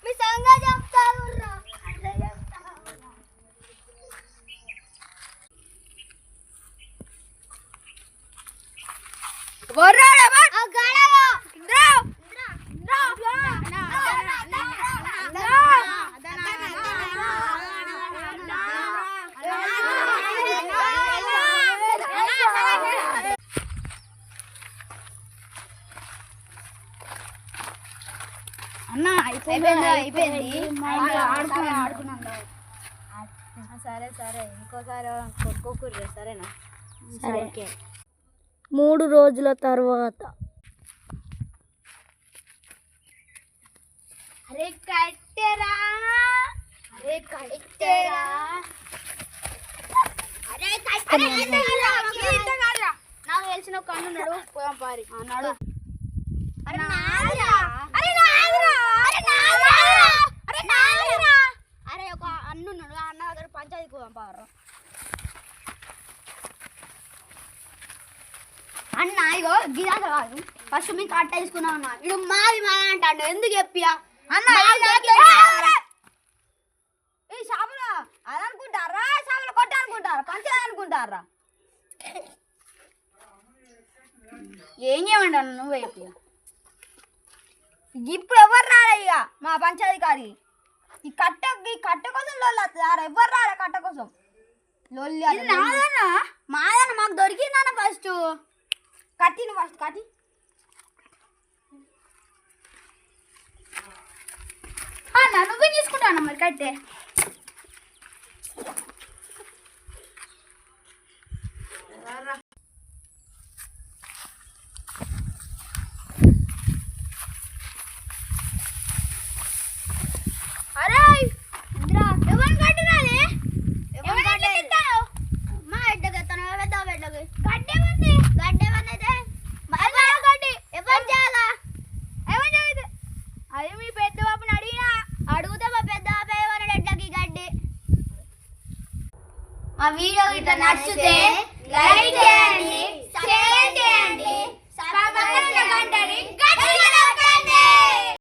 మీ సంగ చెప్తాను. అన్న అయిపోయింది. సరే సరే ఇంకోసారి కొట్టుకోకూడదు సరేనా? సరే. 3 రోజుల తర్వాత అరే కట్టెరా నాకు తెలిసిన ఒక అన్న ఉన్నాడు, పోదాం పారి అన్నాడు. అరే ఒక అన్న ఉన్నాడు, ఆ అన్న దగ్గర పంచాయతీకి పోదాం పారు. అన్న ఇగో గిదాక కాదు, ఫస్ట్ మీకు కట్ట తీసుకున్నాం అన్న. ఇడు మాది అంటాడు, ఎందుకు చెప్పియా అన్న? ఈ షాపులో అది అనుకుంటారా, షాపులో కొట్ట అనుకుంటారా, పంచాయతీ అనుకుంటారా? ఏం చేయమండి అన్న నువ్వు చెప్పియా. ఇప్పుడు ఎవరు రాలే ఇక మా పంచాయతీ కాడి. ఈ కట్ట కోసం లొల్లి వస్తుంది. ఎవరు రాలే కట్ట కోసం లొల్లి. మాదన్న మాకు దొరికిందన్న ఫస్ట్ కట్టిను. ఫస్ట్ కట్టి అన్న నువ్వే తీసుకుంటాను మరి కట్టే. అరే ఇంద్రా ఎవరు కట్టినాలి? ఎవరు కట్టిస్తావు? మా ఎడ్డగెత్తాను పెద్ద బిడ్డకి గడ్డే ఉంది. గడ్డే అయితే గడ్డి ఎవరు చేయాలా? ఎవరు చేయాలి? అది మీ పెద్ద బాబుని అడిగినా అడిగితే మా పెద్ద బాబు ఎవరు ఎడ్డకి గడ్డి. మా వీడియో ఇట్లా నచ్చితే లైక్ చేయండి, షేర్ చేయండి, సబ్స్క్రైబ్ చేయండి.